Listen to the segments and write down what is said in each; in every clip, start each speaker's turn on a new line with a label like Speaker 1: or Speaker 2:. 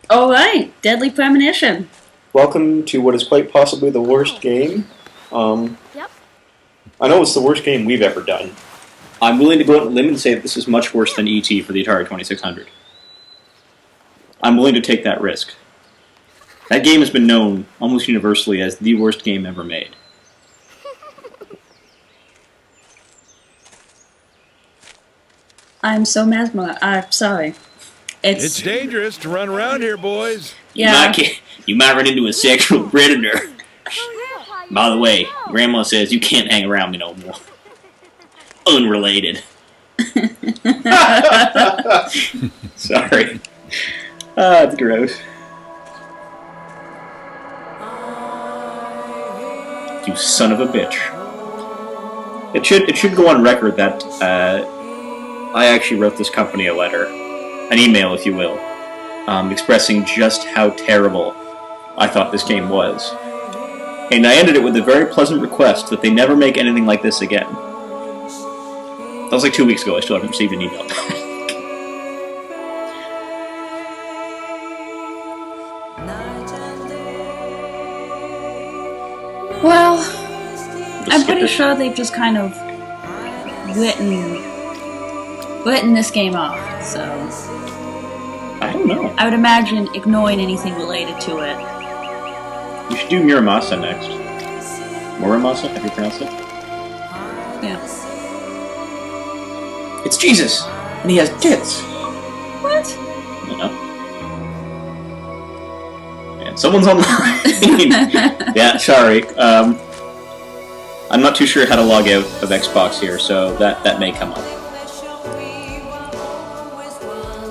Speaker 1: All right, Deadly Premonition.
Speaker 2: Welcome to what is quite possibly the worst game.
Speaker 3: Yep.
Speaker 2: I know it's the worst game we've ever done.
Speaker 4: I'm willing to go out on a limb and say that this is much worse than E.T. for the Atari 2600. I'm willing to take that risk. That game has been known almost universally as the worst game ever made.
Speaker 1: I'm so mesmerized. I'm sorry.
Speaker 5: It's dangerous to run around here, boys.
Speaker 1: Yeah.
Speaker 4: You might run into a sexual predator. By the way, Grandma says you can't hang around me no more. Unrelated. Sorry. It's gross. You son of a bitch. It should go on record that I actually wrote this company a letter, an email if you will, expressing just how terrible I thought this game was. And I ended it with a very pleasant request that they never make anything like this again. That was like 2 weeks ago. I still haven't received an email back.
Speaker 1: Well, I'm pretty sure they've just kind of written this game off, so
Speaker 4: I don't know.
Speaker 1: I would imagine ignoring anything related to it.
Speaker 4: You should do Muramasa next. Muramasa? Have you pronounced it?
Speaker 1: Yeah.
Speaker 4: It's Jesus! And he has tits!
Speaker 1: What?
Speaker 4: You know? And someone's on the line. Yeah, sorry. I'm not too sure how to log out of Xbox here, so that may come up.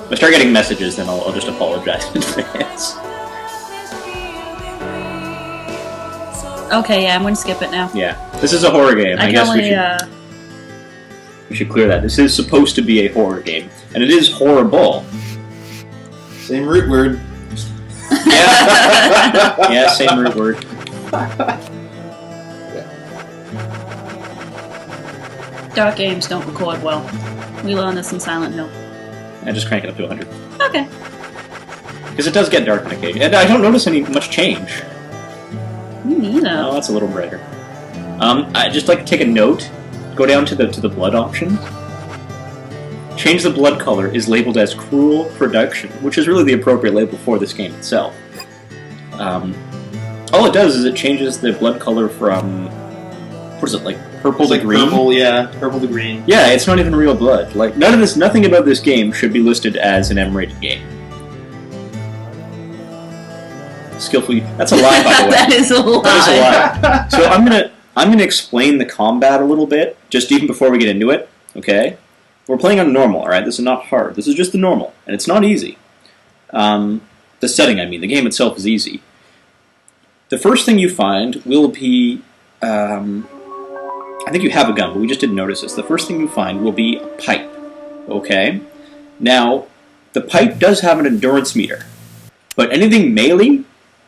Speaker 4: If I start getting messages, then I'll just apologize in advance.
Speaker 1: Okay, yeah, I'm going to skip it now.
Speaker 4: Yeah, this is a horror game. I guess we should clear that. This is supposed to be a horror game, and it is horrible.
Speaker 2: Same root word.
Speaker 4: Yeah, yeah, same root word.
Speaker 1: Dark games don't record well. We learned this in Silent Hill.
Speaker 4: I just crank it up to 100.
Speaker 1: Okay.
Speaker 4: Because it does get dark on occasion, and I don't notice much change.
Speaker 1: Me neither.
Speaker 4: Oh, that's a little brighter. I'd just like to take a note. Go down to the blood option. Change the blood color is labeled as cruel production, which is really the appropriate label for this game itself. All it does is it changes the blood color from, what is it, like purple to green?
Speaker 2: Purple, yeah, purple to green.
Speaker 4: Yeah, it's not even real blood. Like nothing about this game should be listed as an M-rated game. Skillfully. That's a lie, by the way.
Speaker 1: That is a lie.
Speaker 4: That is a lie. So I'm gonna explain the combat a little bit, just even before we get into it. Okay, we're playing on normal. All right, this is not hard. This is just the normal, and it's not easy. The setting, I mean, the game itself is easy. The first thing you find will be, I think you have a gun, but we just didn't notice this. The first thing you find will be a pipe. Okay, now the pipe does have an endurance meter, but anything melee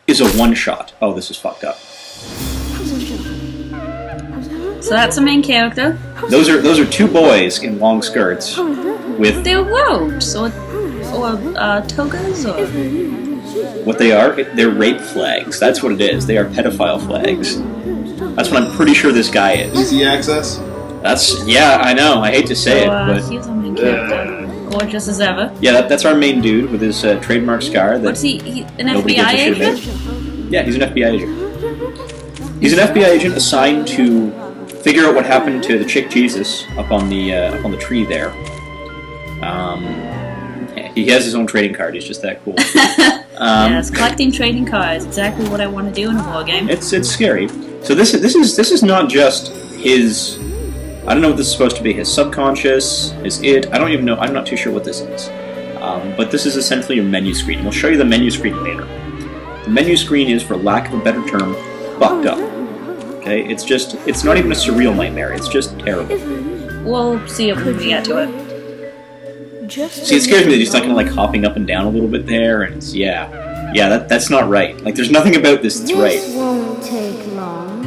Speaker 4: is a one-shot. Oh, this is fucked up.
Speaker 1: So that's the main character.
Speaker 4: Those are two boys in long skirts with
Speaker 1: They're robes or togas or
Speaker 4: what they are. They're rape flags. That's what it is. They are pedophile flags. That's what I'm pretty sure this guy is.
Speaker 2: Easy access?
Speaker 4: Yeah, I know. I hate to say it, but
Speaker 1: he's our main character. Gorgeous as ever.
Speaker 4: yeah, that's our main dude with his trademark scar. That
Speaker 1: What's he an
Speaker 4: nobody
Speaker 1: FBI
Speaker 4: gives a shit
Speaker 1: agent?
Speaker 4: about. Yeah, he's an FBI agent. He's an FBI agent assigned to figure out what happened to the chick Jesus up on the tree there. He has his own trading card. He's just that cool.
Speaker 1: Yes, collecting trading cards. Exactly what I want to do in a war game.
Speaker 4: It's scary. So this is not just his. I don't know what this is supposed to be. His subconscious, his id. I don't even know. I'm not too sure what this is. But this is essentially your menu screen. We'll show you the menu screen later. The menu screen is, for lack of a better term, fucked up. Okay, it's not even a surreal nightmare. It's just terrible.
Speaker 1: We'll see it when we get to it.
Speaker 4: See, it scares me that he's not kind of like hopping up and down a little bit there, and it's that's not right. Like, there's nothing about this that's right.
Speaker 3: This won't take long.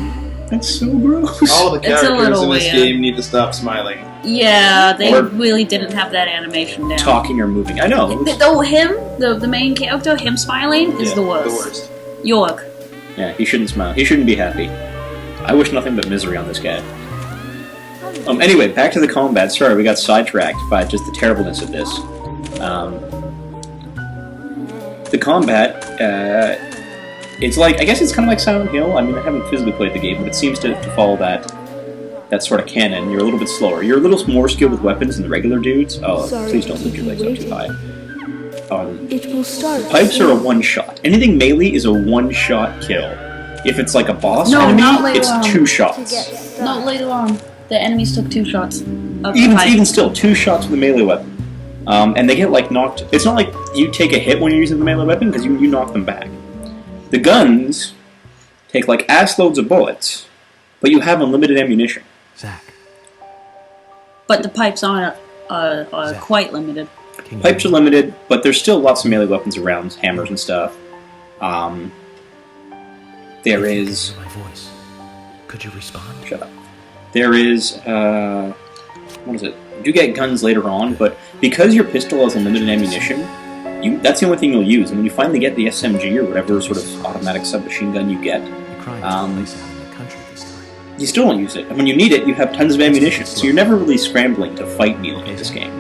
Speaker 4: That's so gross.
Speaker 2: All the
Speaker 1: It's a
Speaker 2: characters
Speaker 1: little
Speaker 2: in this
Speaker 1: weird.
Speaker 2: game need to stop smiling.
Speaker 1: Yeah, they
Speaker 4: Or-
Speaker 1: really didn't have that animation down.
Speaker 4: Talking or moving. I know.
Speaker 1: Though him, the main character, him smiling is
Speaker 4: Yeah,
Speaker 1: the worst.
Speaker 2: The worst.
Speaker 1: York.
Speaker 4: Yeah, he shouldn't smile. He shouldn't be happy. I wish nothing but misery on this guy. Anyway, back to the combat. Sorry, we got sidetracked by just the terribleness of this. The combat, it's like, I guess it's kind of like Silent Hill. I mean, I haven't physically played the game, but it seems to follow that sort of canon. You're a little bit slower. You're a little more skilled with weapons than the regular dudes. Oh,
Speaker 3: Sorry
Speaker 4: please
Speaker 3: to
Speaker 4: don't lift
Speaker 3: keep
Speaker 4: your
Speaker 3: you
Speaker 4: legs up too high.
Speaker 3: It will start.
Speaker 4: Pipes are a one-shot. Anything melee is a one-shot kill. If it's like a boss
Speaker 1: No,
Speaker 4: enemy,
Speaker 1: not later
Speaker 4: it's
Speaker 1: on.
Speaker 4: 2 shots.
Speaker 1: Not later on. The enemies took 2 shots. Of
Speaker 4: Even
Speaker 1: pipe.
Speaker 4: even still, 2 shots with a melee weapon. And they get like knocked. It's not like you take a hit when you're using the melee weapon because you knock them back. The guns take like ass loads of bullets, but you have unlimited ammunition.
Speaker 6: Zach,
Speaker 1: But the pipes are quite limited.
Speaker 6: can
Speaker 4: Pipes are
Speaker 6: you...
Speaker 4: limited, but there's still lots of melee weapons around, hammers and stuff. There is.
Speaker 6: My voice. Could you respond?
Speaker 4: Shut up. There is. What is it? You do get guns later on, but because your pistol has unlimited ammunition, that's the only thing you'll use. And when you finally get the SMG or whatever sort of automatic submachine gun you get,
Speaker 6: You're crying to place out in the country this time.
Speaker 4: you still don't use it. And when you need it, you have tons of ammunition. So you're never really scrambling to fight melee in this game.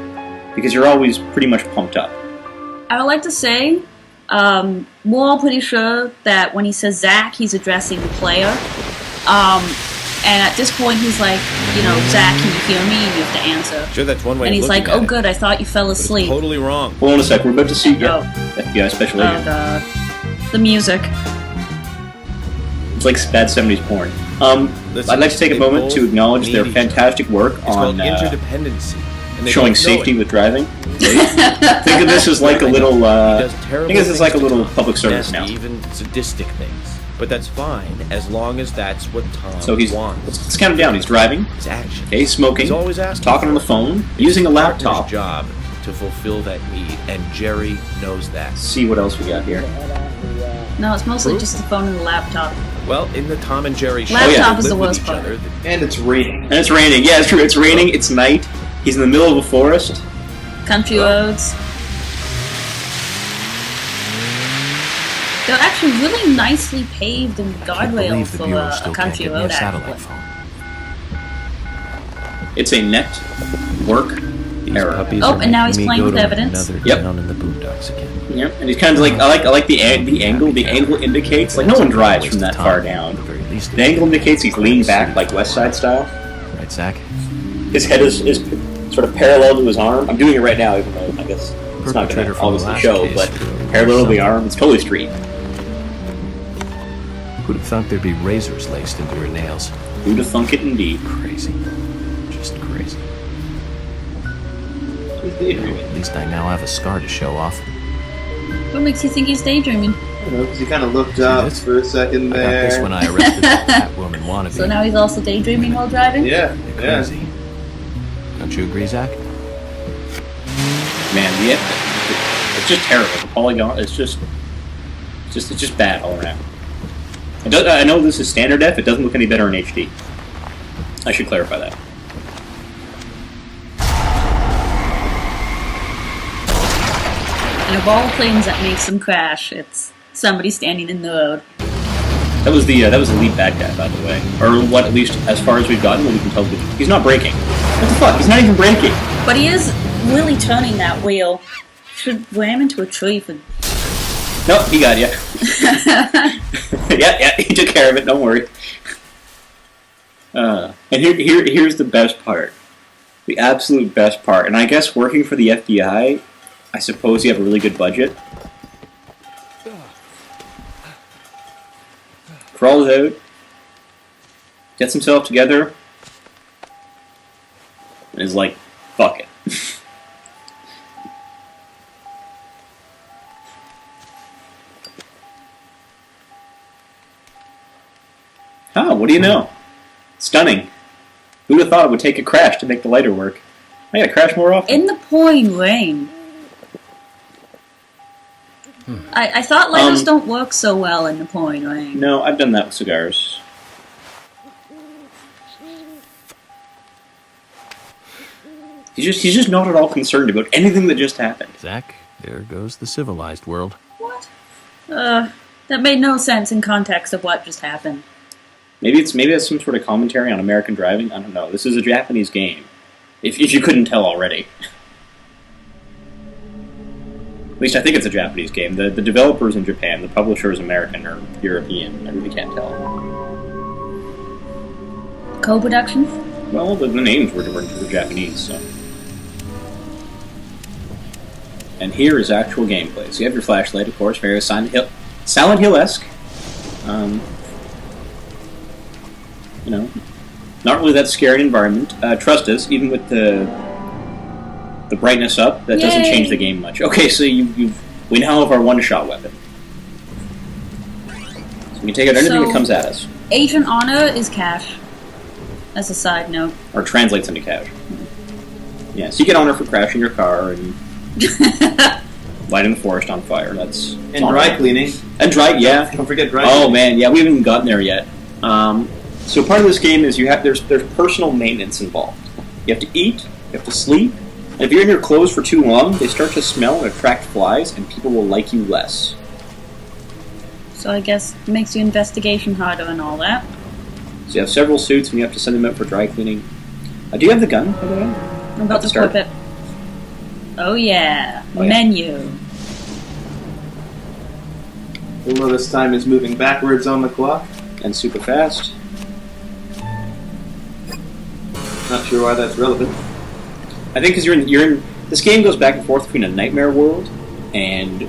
Speaker 4: Because you're always pretty much pumped up.
Speaker 1: I would like to say, we're all pretty sure that when he says Zach, he's addressing the player. And at this point, he's like, Zach, can you hear me? And you have to answer.
Speaker 5: Sure, that's one way
Speaker 1: And
Speaker 5: of
Speaker 1: he's
Speaker 5: looking
Speaker 1: like,
Speaker 5: at
Speaker 1: oh,
Speaker 5: it,
Speaker 1: good, I thought you fell
Speaker 5: but it's
Speaker 1: asleep.
Speaker 5: totally wrong.
Speaker 4: Hold on a sec, we're about to see
Speaker 1: Oh.
Speaker 4: FBI Special
Speaker 1: Oh,
Speaker 4: Agent.
Speaker 1: God. The music.
Speaker 4: It's like bad 70s porn.
Speaker 5: Listen,
Speaker 4: I'd like to take a
Speaker 5: they
Speaker 4: moment
Speaker 5: both
Speaker 4: to acknowledge their
Speaker 5: need each other.
Speaker 4: fantastic work
Speaker 5: It's
Speaker 4: on
Speaker 5: called interdependency. And they
Speaker 4: showing
Speaker 5: both know
Speaker 4: safety
Speaker 5: it.
Speaker 4: with driving. Think of this as like a little.
Speaker 5: He does
Speaker 4: I
Speaker 5: terrible
Speaker 4: think this is like a
Speaker 5: things to
Speaker 4: little
Speaker 5: Tom.
Speaker 4: public service
Speaker 5: Nasty,
Speaker 4: now.
Speaker 5: even sadistic things. But that's fine, as long as that's what Tom
Speaker 4: So he's.
Speaker 5: wants.
Speaker 4: Let's count him down. He's driving.
Speaker 5: His action.
Speaker 4: Okay, he's smoking.
Speaker 5: He's always asking
Speaker 4: talking on
Speaker 5: for
Speaker 4: the
Speaker 5: it.
Speaker 4: phone. Using a
Speaker 5: Partner's
Speaker 4: laptop.
Speaker 5: job to fulfill that need, and Jerry knows that.
Speaker 4: See what else we got here.
Speaker 1: No, it's mostly
Speaker 5: Proof?
Speaker 1: just the phone and the laptop.
Speaker 5: Well, in the Tom and Jerry show,
Speaker 1: Laptop
Speaker 5: they
Speaker 1: is the
Speaker 5: live with
Speaker 1: worst
Speaker 5: each
Speaker 1: part.
Speaker 5: other.
Speaker 2: And it's raining.
Speaker 4: And it's raining. Yeah, it's true. It's raining. It's night. He's in the middle of a forest.
Speaker 1: Country roads. They're actually really nicely paved and
Speaker 6: Can't
Speaker 1: guardrails
Speaker 6: believe the
Speaker 1: for
Speaker 6: Bureau
Speaker 1: a
Speaker 6: still can't
Speaker 1: country
Speaker 6: get me a
Speaker 1: road
Speaker 6: satellite
Speaker 1: actually.
Speaker 6: phone.
Speaker 4: It's a network
Speaker 6: These
Speaker 4: error.
Speaker 6: puppies
Speaker 1: Oh,
Speaker 6: are
Speaker 1: and now
Speaker 6: making
Speaker 1: he's
Speaker 6: me
Speaker 1: playing
Speaker 6: go
Speaker 1: with
Speaker 6: to
Speaker 1: evidence.
Speaker 6: Another
Speaker 4: Yep.
Speaker 6: down in the boondocks again.
Speaker 4: Yep, and he's kind of like I like the angle. The angle indicates like no one drives from that far down.
Speaker 6: At the very least,
Speaker 4: The angle indicates he's leaned back like West Side style.
Speaker 6: right, Zach?
Speaker 4: His head is sort of parallel to his arm. I'm doing it right now, even though I guess it's not going
Speaker 6: Perpetrator
Speaker 4: to
Speaker 6: from the
Speaker 4: obviously
Speaker 6: last
Speaker 4: show,
Speaker 6: case
Speaker 4: but
Speaker 6: threw
Speaker 4: parallel to the
Speaker 6: someone.
Speaker 4: arm. It's totally straight.
Speaker 6: Who'd have thought there'd be razors laced into her nails?
Speaker 4: Who'd have thunk it indeed?
Speaker 6: Crazy. Just crazy.
Speaker 2: He's daydreaming.
Speaker 6: At least I now have a scar to show off.
Speaker 1: What makes you think he's daydreaming?
Speaker 2: I don't know, because he kind of looked up
Speaker 6: this?
Speaker 2: for a second
Speaker 6: I got this
Speaker 2: there.
Speaker 6: when I arrested that woman wannabe.
Speaker 1: So now he's also daydreaming while driving?
Speaker 2: Yeah,
Speaker 6: They're
Speaker 2: yeah.
Speaker 6: crazy. Don't you agree, Zach?
Speaker 4: Man, it's just terrible. The polygon, it's just bad all around. I know this is standard def. It doesn't look any better in HD. I should clarify that.
Speaker 1: And of all things that makes them crash, it's somebody standing in the road.
Speaker 4: That was the lead bad guy, by the way, or what? At least as far as we've gotten, what we can tell. He's not braking. What the fuck? He's not even braking.
Speaker 1: But he is really turning that wheel. Should ram into a tree for...
Speaker 4: Nope, he got you. yeah, he took care of it. Don't worry. And here's the best part, the absolute best part. And I guess working for the FBI, I suppose you have a really good budget. Crawls out, gets himself together, and is like, "Fuck it." Oh, what do you know? Stunning. Who would have thought it would take a crash to make the lighter work? I gotta crash more often.
Speaker 1: In the pouring rain. I thought lighters don't work so well in the pouring rain.
Speaker 4: No, I've done that with cigars. He's just not at all concerned about anything that just happened.
Speaker 6: Zach, there goes the civilized world.
Speaker 1: What? That made no sense in context of what just happened.
Speaker 4: Maybe that's some sort of commentary on American driving. I don't know. This is a Japanese game. If you couldn't tell already. At least I think it's a Japanese game. The developer's in Japan, the publisher is American or European. I really can't tell.
Speaker 1: Co-production?
Speaker 4: Well, the names were Japanese, so. And here is actual gameplay. So you have your flashlight, of course, very Silent Hill-esque. You know, not really that scary environment. Trust us, even with the brightness up, that doesn't change the game much. Okay, so we now have our one-shot weapon. So we can take out anything that comes at us.
Speaker 1: Agent Honor is cash. As a side note.
Speaker 4: Or translates into cash. Yeah, so you get honor for crashing your car and lighting the forest on fire. That's
Speaker 7: and dry cleaning.
Speaker 4: And yeah.
Speaker 7: Don't forget dry cleaning.
Speaker 4: Oh man, yeah, we haven't even gotten there yet. So part of this game is there's personal maintenance involved. You have to eat, you have to sleep, and if you're in your clothes for too long, they start to smell and attract flies, and people will like you less.
Speaker 1: So I guess it makes your investigation harder and all that.
Speaker 4: So you have several suits, and you have to send them out for dry cleaning. Do you have the gun, by the way?
Speaker 1: I'm about to equip it. Oh yeah, menu.
Speaker 7: You'll notice time is moving backwards on the clock.
Speaker 4: And super fast.
Speaker 7: Not sure why that's relevant.
Speaker 4: I think because you're in. This game goes back and forth between a nightmare world and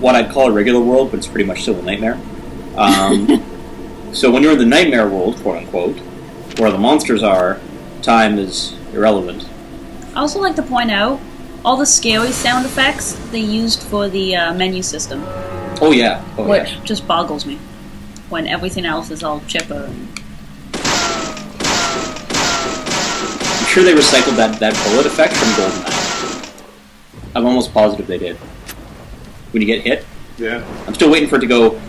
Speaker 4: what I'd call a regular world, but it's pretty much still a nightmare. So when you're in the nightmare world, quote unquote, where the monsters are, time is irrelevant.
Speaker 1: I also like to point out all the scary sound effects they used for the menu system.
Speaker 4: Oh yeah,
Speaker 1: which just boggles me when everything else is all chipper.
Speaker 4: I'm sure they recycled that bullet effect from GoldenEye. I'm almost positive they did. When you get hit.
Speaker 7: Yeah.
Speaker 4: I'm still waiting for it to go.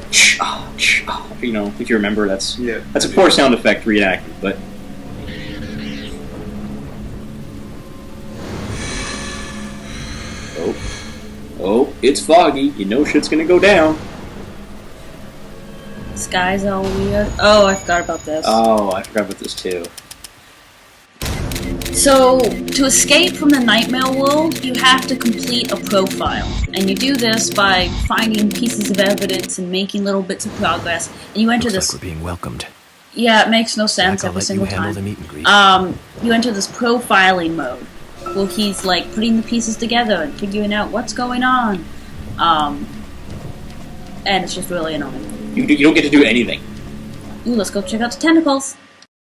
Speaker 4: You know, if you remember, that's a poor sound effect reenacted, but. Oh, it's foggy. You know shit's gonna go down.
Speaker 1: Skies all weird. Oh, I forgot about this.
Speaker 4: Oh, I forgot about this too.
Speaker 1: So, to escape from the nightmare world, you have to complete a profile. And you do this by finding pieces of evidence and making little bits of progress. And you enter this...
Speaker 6: Like we're being welcomed.
Speaker 1: Yeah, it makes no sense every single time. You enter this profiling mode, where he's like putting the pieces together and figuring out what's going on. And it's just really annoying.
Speaker 4: You don't get to do anything.
Speaker 1: Ooh, let's go check out the tentacles.